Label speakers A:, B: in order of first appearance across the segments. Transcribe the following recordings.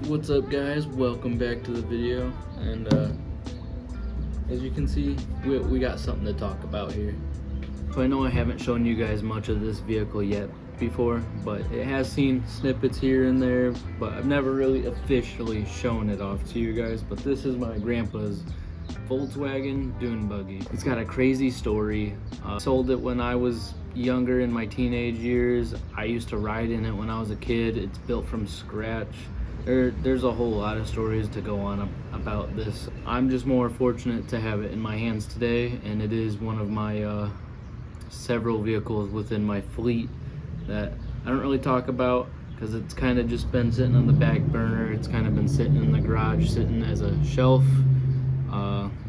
A: What's up, guys? Welcome back to the video, and as you can see, we got something to talk about here. So I know I haven't shown you guys much of this vehicle yet before, but it has seen snippets here and there, but I've never really officially shown it off to you guys. But this is my grandpa's Volkswagen dune buggy. It's got a crazy story. Sold it when I was younger, in my teenage years. I used to ride in it when I was a kid. It's built from scratch. There's a whole lot of stories to go on about this. I'm just more fortunate to have it in my hands today, and it is one of my several vehicles within my fleet that I don't really talk about because it's kind of just been sitting on the back burner. It's kind of been sitting in the garage, sitting as a shelf.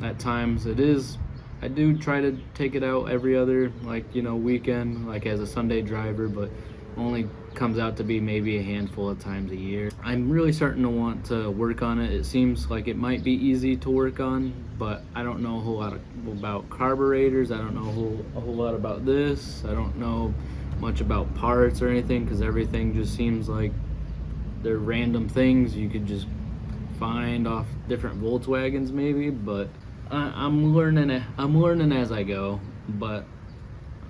A: At times I do try to take it out every other weekend, like as a Sunday driver, but only comes out to be maybe a handful of times a year. I'm really starting to want to work on it. It seems like it might be easy to work on, but I don't know a whole lot about carburetors. I don't know a whole lot about this. I don't know much about parts or anything, because everything just seems like they're random things you could just find off different Volkswagens maybe, but I'm learning as I go. But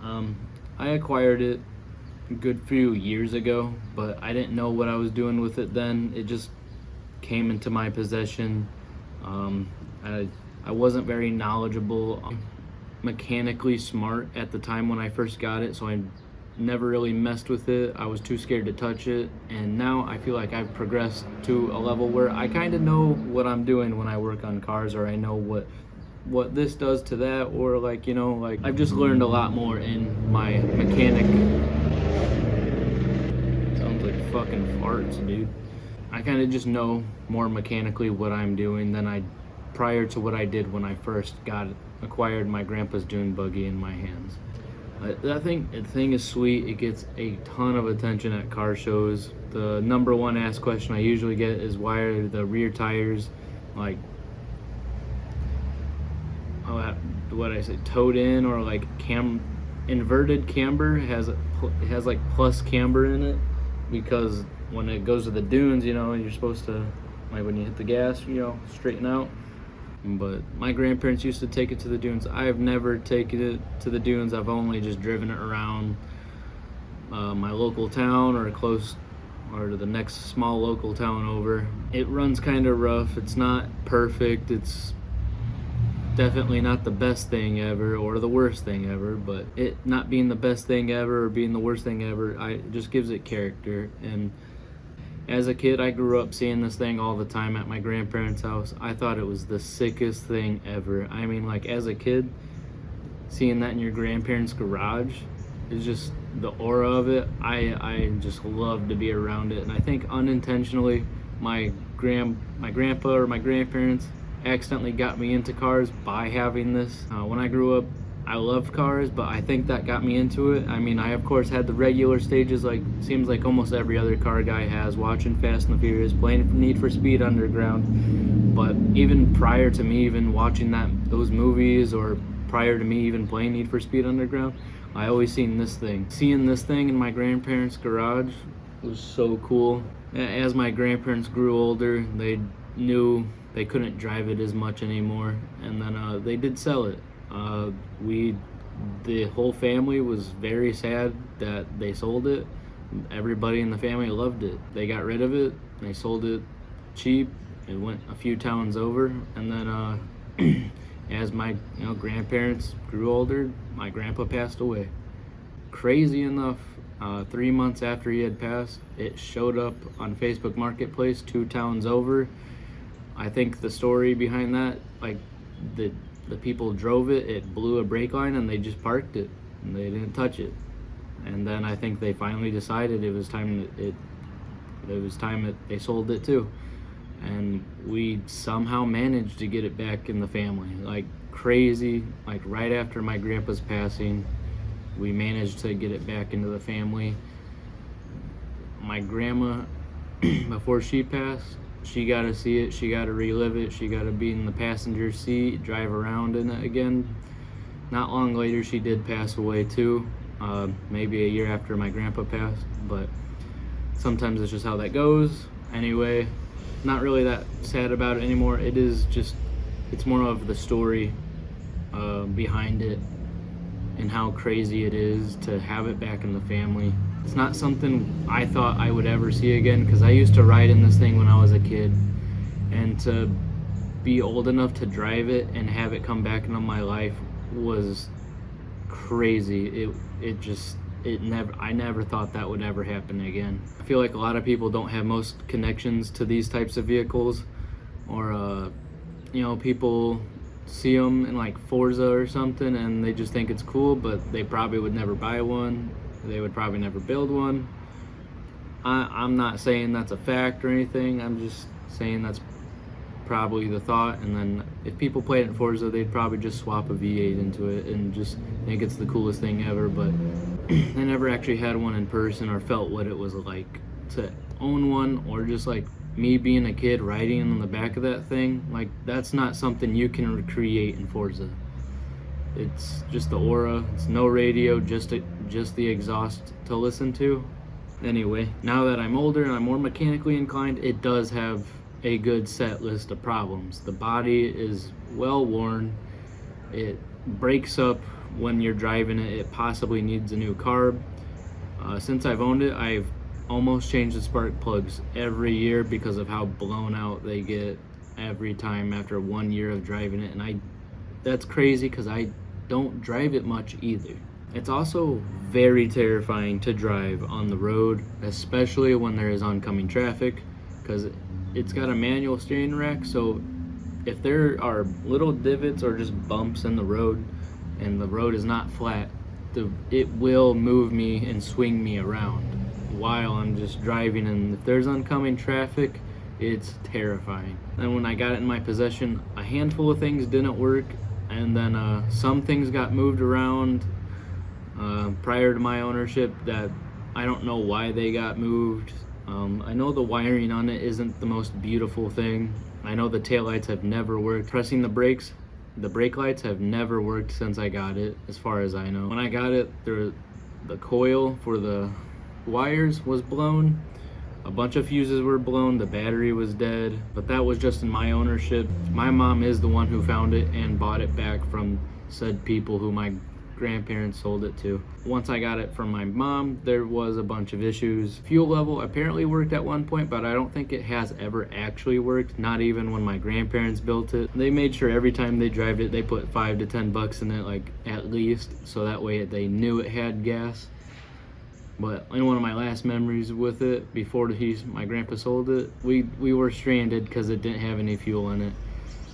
A: I acquired it a good few years ago, but I didn't know what I was doing with it then. It just came into my possession. I wasn't very knowledgeable, mechanically smart at the time when I first got it, so I never really messed with it. I was too scared to touch it, and now I feel like I've progressed to a level where I kind of know what I'm doing when I work on cars, or I know what this does to that, or I've just learned a lot more in my mechanic. Sounds like fucking farts, dude. I kind of just know more mechanically what I'm doing than I prior to what I did when I first acquired my grandpa's dune buggy in my hands. I think the thing is sweet. It gets a ton of attention at car shows. The number one asked question I usually get is, why are the rear tires towed in, or inverted camber? It has like plus camber in it, because when it goes to the dunes, you're supposed to, when you hit the gas, straighten out. But my grandparents used to take it to the dunes. I've never taken it to the dunes. I've only just driven it around my local town, or to the next small local town over. It runs kind of rough. It's not perfect. It's definitely not the best thing ever or the worst thing ever, but it not being the best thing ever or being the worst thing ever, it just gives it character. And as a kid, I grew up seeing this thing all the time at my grandparents' house. I thought it was the sickest thing ever. I mean, as a kid, seeing that in your grandparents' garage is just the aura of it. I just love to be around it. And I think unintentionally, my grandpa or my grandparents accidentally got me into cars by having this. When I grew up, I loved cars, but I think that got me into it. I mean, I of course had the regular stages, seems like almost every other car guy has, watching Fast and the Furious, playing Need for Speed Underground. But even prior to me even watching those movies, or prior to me even playing Need for Speed Underground, I always seen this thing. Seeing this thing in my grandparents' garage was so cool. As my grandparents grew older, they knew they couldn't drive it as much anymore, and then they did sell it. The whole family was very sad that they sold it. Everybody in the family loved it. They got rid of it. They sold it cheap. It went a few towns over, and then as my grandparents grew older, my grandpa passed away. Crazy enough, 3 months after he had passed, it showed up on Facebook Marketplace 2 towns over. I think the story behind that, the people drove it, it blew a brake line, and they just parked it, and they didn't touch it. And then I think they finally decided it was time that they sold it too. And we somehow managed to get it back in the family. Crazy, right after my grandpa's passing, we managed to get it back into the family. My grandma, before she passed, she got to see it, she got to relive it, she got to be in the passenger seat, drive around in it again. Not long later, she did pass away too, maybe a year after my grandpa passed, but sometimes it's just how that goes. Anyway, not really that sad about it anymore. It is just, it's more of the story behind it and how crazy it is to have it back in the family. It's not something I thought I would ever see again, because I used to ride in this thing when I was a kid, and to be old enough to drive it and have it come back into my life was crazy. I never thought that would ever happen again. I feel like a lot of people don't have most connections to these types of vehicles, or people see them in like Forza or something and they just think it's cool, but they probably would never buy one. They would probably never build one. I'm not saying that's a fact or anything. I'm just saying that's probably the thought. And then if people played it in Forza, they'd probably just swap a V8 into it and just think it's the coolest thing ever. But I never actually had one in person or felt what it was like to own one, or just like me being a kid riding on the back of that thing. Like, that's not something you can recreate in Forza. It's just the aura. It's no radio, just the exhaust to listen to. Anyway, now that I'm older and I'm more mechanically inclined, it does have a good set list of problems. The body is well worn. It breaks up when you're driving it. It possibly needs a new carb. Since I've owned it, I've almost changed the spark plugs every year because of how blown out they get every time after 1 year of driving it. And that's crazy because I don't drive it much either. It's also very terrifying to drive on the road, especially when there is oncoming traffic, because it's got a manual steering rack. So if there are little divots or just bumps in the road and the road is not flat, it will move me and swing me around while I'm just driving. And if there's oncoming traffic, it's terrifying. And when I got it in my possession, a handful of things didn't work, and then some things got moved around prior to my ownership that I don't know why they got moved. I know the wiring on it isn't the most beautiful thing. I know the taillights have never worked. Pressing the brakes, the brake lights have never worked since I got it, as far as I know. When I got it, the coil for the wires was blown. A bunch of fuses were blown. The battery was dead, but that was just in my ownership. My mom is the one who found it and bought it back from said people who my grandparents sold it to. Once I got it from my mom, there was a bunch of issues. Fuel level apparently worked at one point, but I don't think it has ever actually worked, not even when my grandparents built it. They made sure every time they drive it, they put $5 to $10 in it, like, at least, so that way they knew it had gas. But in one of my last memories with it, before my grandpa sold it, we were stranded because it didn't have any fuel in it.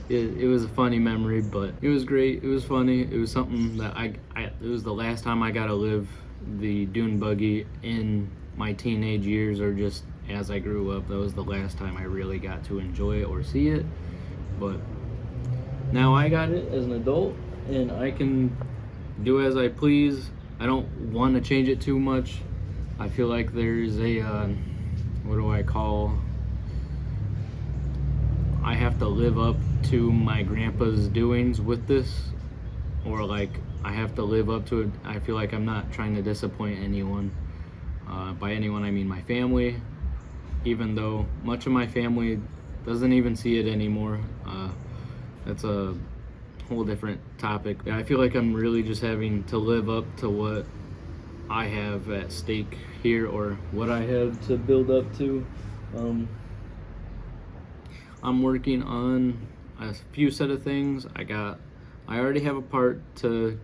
A: It was a funny memory, but it was great. It was funny. It was something that it was the last time I got to live the dune buggy in my teenage years, or just as I grew up. That was the last time I really got to enjoy it or see it. But now I got it as an adult, and I can do as I please. I don't want to change it too much. I feel like there's a, I have to live up to my grandpa's doings with this, or like I have to live up to it. I feel like I'm not trying to disappoint anyone. By anyone, I mean my family, even though much of my family doesn't even see it anymore. That's a whole different topic. I feel like I'm really just having to live up to what I have at stake here, or what I have to build up to. I'm working on a few set of things. I already have a part to,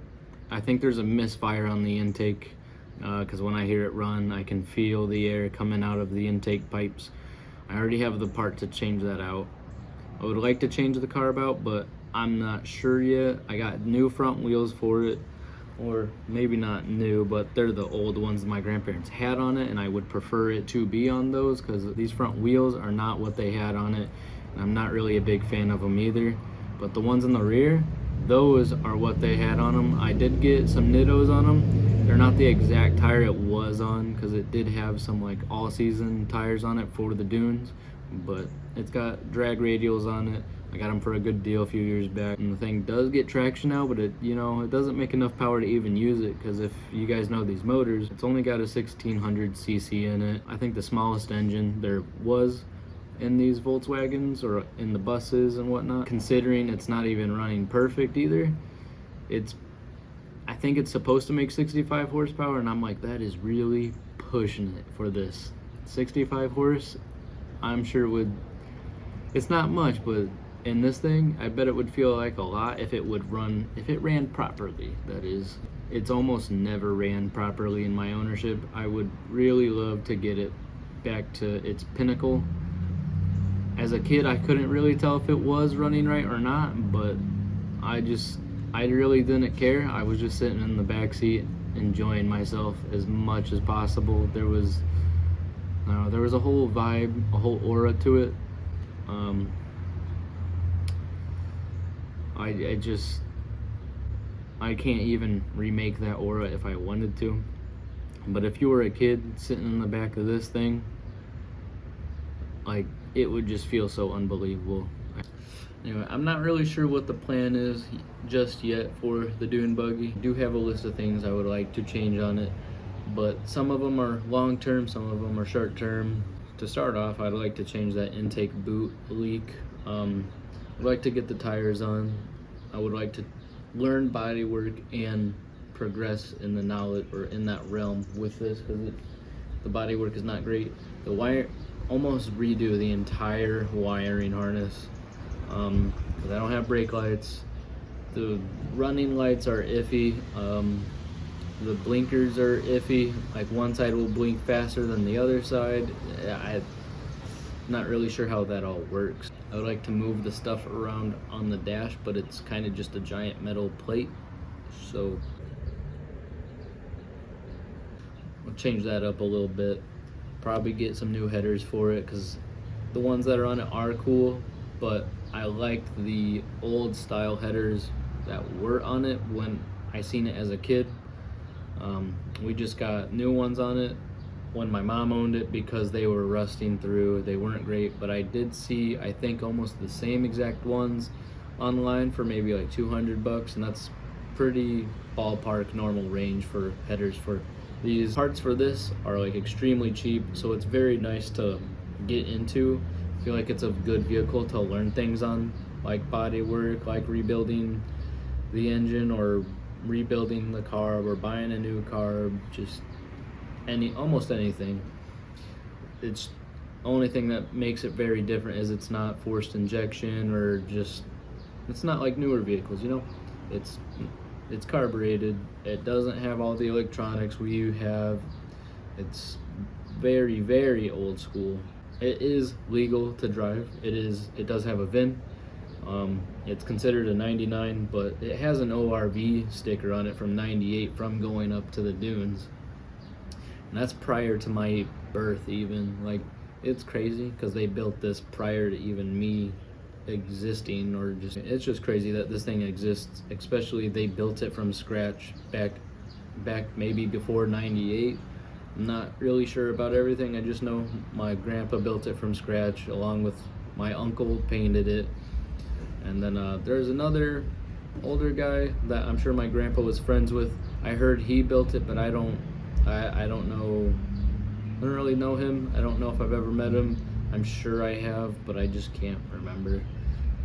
A: I think there's a misfire on the intake, because when I hear it run, I can feel the air coming out of the intake pipes. I already have the part to change that out. I would like to change the carb out, but I'm not sure yet. I got new front wheels for it, or maybe not new, but they're the old ones my grandparents had on it, and I would prefer it to be on those, because these front wheels are not what they had on it, and I'm not really a big fan of them either. But the ones in the rear, those are what they had on them. I did get some Nittos on them. They're not the exact tire it was on, because it did have some like all-season tires on it for the dunes, but it's got drag radials on it. I got them for a good deal a few years back, and the thing does get traction now, but it doesn't make enough power to even use it, because if you guys know these motors, it's only got a 1600 cc in it. I think the smallest engine there was in these Volkswagens or in the buses and whatnot, considering it's not even running perfect either. I think it's supposed to make 65 horsepower, and I'm like, that is really pushing it for this. 65 horse, I'm sure it's not much, but in this thing, I bet it would feel like a lot if it ran properly, that is. It's almost never ran properly in my ownership. I would really love to get it back to its pinnacle. As a kid, I couldn't really tell if it was running right or not, but I really didn't care. I was just sitting in the back seat enjoying myself as much as possible. There was a whole vibe, a whole aura to it. I can't even remake that aura if I wanted to. But if you were a kid sitting in the back of this thing, like, it would just feel so unbelievable. Anyway, I'm not really sure what the plan is just yet for the dune buggy. I do have a list of things I would like to change on it, but some of them are long term, some of them are short term. To start off, I'd like to change that intake boot leak. I'd like to get the tires on. I would like to learn body work and progress in the knowledge, or in that realm with this, because the body work is not great. The wire, almost redo the entire wiring harness, because I don't have brake lights. The running lights are iffy. The blinkers are iffy. Like, one side will blink faster than the other side. I'm not really sure how that all works. I would like to move the stuff around on the dash, but it's kind of just a giant metal plate, so I'll change that up a little bit. Probably get some new headers for it, because the ones that are on it are cool, but I liked the old style headers that were on it when I seen it as a kid. We just got new ones on it when my mom owned it because they were rusting through. They weren't great, but I did see, I think, almost the same exact ones online for maybe like $200, and that's pretty ballpark normal range for headers. For these parts for this are like extremely cheap, so it's very nice to get into. I feel like it's a good vehicle to learn things on, like body work, like rebuilding the engine, or rebuilding the car, or buying a new car, just almost anything. It's the only thing that makes it very different is it's not forced injection, or just, it's not like newer vehicles, you know. It's carbureted. It doesn't have all the electronics we have. It's very, very old school. It is legal to drive. It does have a VIN. It's considered a 99, but it has an ORV sticker on it from 98 from going up to the dunes. And that's prior to my birth even. Like, it's crazy because they built this prior to even me existing, or just, it's just crazy that this thing exists, especially they built it from scratch back maybe before 98. I'm not really sure about everything. I just know my grandpa built it from scratch, along with my uncle painted it. And then there's another older guy that I'm sure my grandpa was friends with. I heard he built it, but I don't know. I don't really know him. I don't know if I've ever met him. I'm sure I have, but I just can't remember.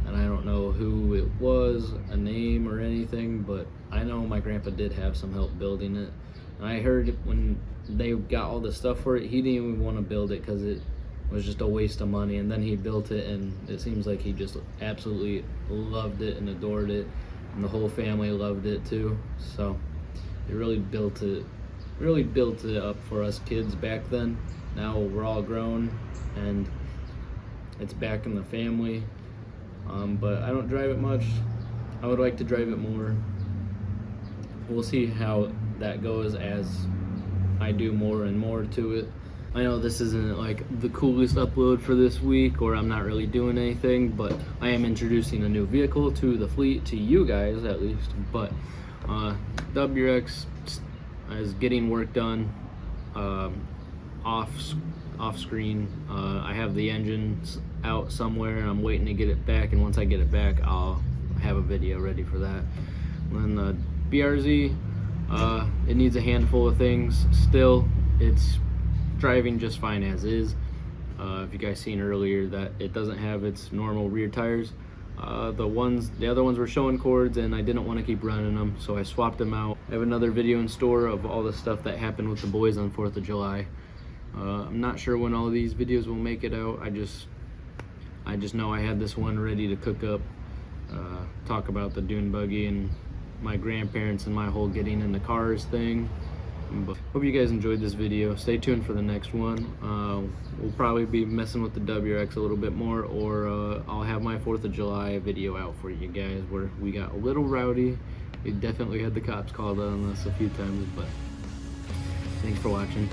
A: And I don't know who it was, a name or anything, but I know my grandpa did have some help building it. And I heard when they got all the stuff for it, he didn't even want to build it because it was just a waste of money. And then he built it, and it seems like he just absolutely loved it and adored it, and the whole family loved it too. So it really built it up for us kids back then. Now we're all grown and it's back in the family, but I don't drive it much. I would like to drive it more. We'll see how that goes as I do more and more to it. I know this isn't like the coolest upload for this week, or I'm not really doing anything, but I am introducing a new vehicle to the fleet, to you guys at least. But WRX is getting work done off screen. I have the engines out somewhere and I'm waiting to get it back, and once I get it back I'll have a video ready for that. And then the BRZ, it needs a handful of things still. It's driving just fine as is. If you guys seen earlier that it doesn't have its normal rear tires. The other ones were showing cords and I didn't want to keep running them, so I swapped them out. I have another video in store of all the stuff that happened with the boys on 4th of July. I'm not sure when all these videos will make it out. I just know I had this one ready to cook up, talk about the dune buggy and my grandparents and my whole getting into cars thing. But hope you guys enjoyed this video. Stay tuned for the next one. We'll probably be messing with the WRX a little bit more, or I'll have my 4th of July video out for you guys where we got a little rowdy. We definitely had the cops called on us a few times, but thanks for watching.